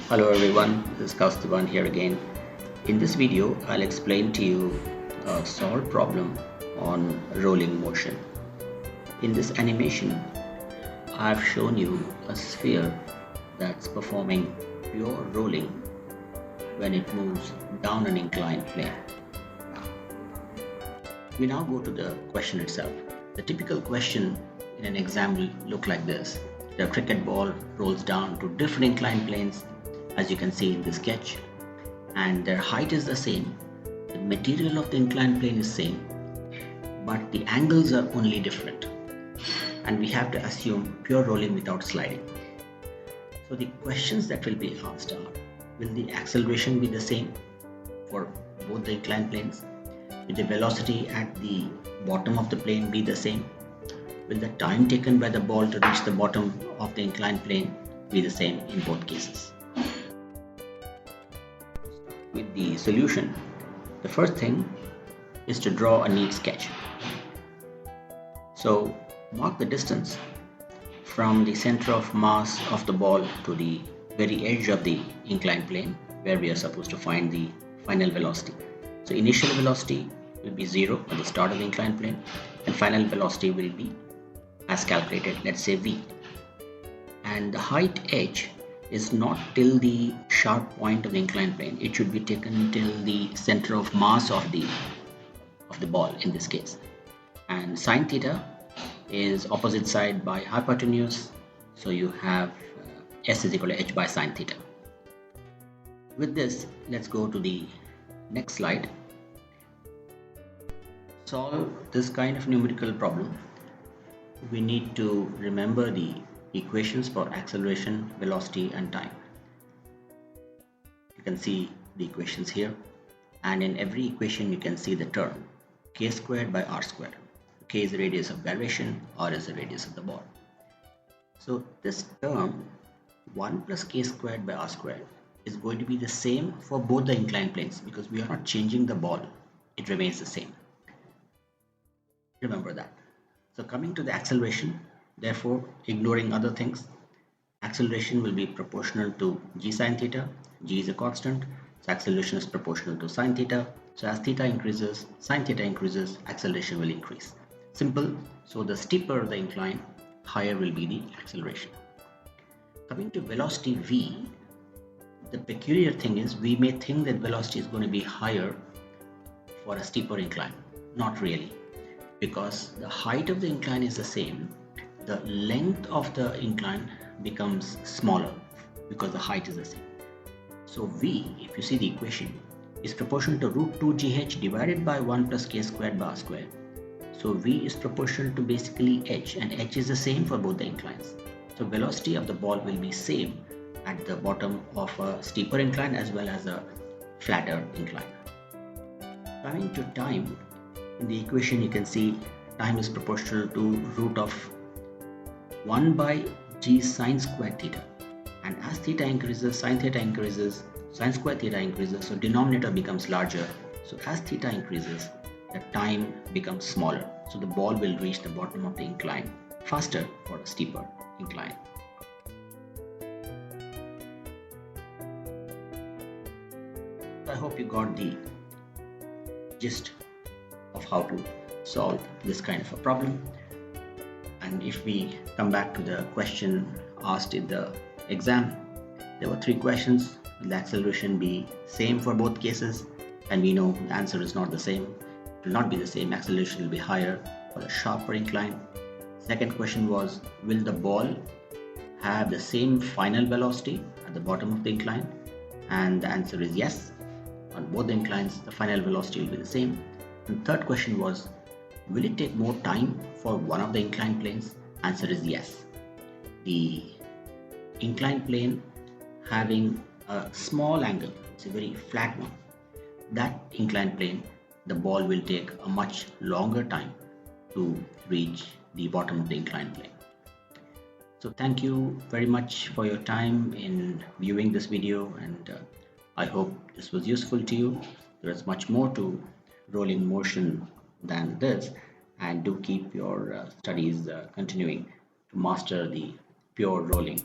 Hello everyone, this is Kaustubhan here again. In this video, I'll explain to you a solved problem on rolling motion. In this animation, I've shown you a sphere that's performing pure rolling when it moves down an inclined plane. We now go to the question itself. The typical question in an exam will look like this. The cricket ball rolls down to different inclined planes, as you can see in the sketch, and their height is the same. The material of the inclined plane is same, but the angles are only different, and we have to assume pure rolling without sliding. So the questions that will be asked are, will the acceleration be the same for both the inclined planes? Will the velocity at the bottom of the plane be the same? Will the time taken by the ball to reach the bottom of the inclined plane be the same in both cases? With the solution, the first thing is to draw a neat sketch. So mark the distance from the center of mass of the ball to the very edge of the inclined plane where we are supposed to find the final velocity. So initial velocity will be 0 at the start of the inclined plane, and final velocity will be as calculated, let's say v. And the height h is not till the sharp point of the inclined plane. It should be taken till the center of mass of the ball in this case. And sine theta is opposite side by hypotenuse, so you have s is equal to h by sine theta. With this, let's go to the next slide. Solve this kind of numerical problem, we need to remember the equations for acceleration, velocity and time. You can see the equations here, and in every equation you can see the term k squared by r squared. K is the radius of gyration, r is the radius of the ball. So this term 1 plus k squared by r squared is going to be the same for both the inclined planes because we are not changing the ball, it remains the same. Remember that. So coming to the acceleration, therefore ignoring other things, acceleration will be proportional to g sine theta. G is a constant, so acceleration is proportional to sine theta. So as theta increases, sine theta increases, acceleration will increase. Simple. So the steeper the incline, higher will be the acceleration. Coming to velocity v, the peculiar thing is we may think that velocity is going to be higher for a steeper incline. Not really, because the height of the incline is the same. The length of the incline becomes smaller because the height is the same. So v, if you see the equation, is proportional to root 2 gh divided by 1 plus k squared by r squared. So v is proportional to basically h, and h is the same for both the inclines. So velocity of the ball will be same at the bottom of a steeper incline as well as a flatter incline. Coming to time, in the equation you can see time is proportional to root of 1 by g sine squared theta, and as theta increases, sine theta increases, sine squared theta increases, so denominator becomes larger. So as theta increases, the time becomes smaller, so the ball will reach the bottom of the incline faster for a steeper incline. I hope you got the gist of how to solve this kind of a problem. And if we come back to the question asked in the exam, there were 3 questions. Will the acceleration be same for both cases? And we know the answer is not the same. It will not be the same. Acceleration will be higher for the sharper incline. Second question was, will the ball have the same final velocity at the bottom of the incline? And the answer is yes. On both the inclines, the final velocity will be the same. And third question was, will it take more time for one of the inclined planes? Answer is yes. The inclined plane having a small angle, it's a very flat one, that inclined plane, the ball will take a much longer time to reach the bottom of the inclined plane. So thank you very much for your time in viewing this video, and I hope this was useful to you. There is much more to rolling motion than this, and do keep your studies continuing to master the pure rolling.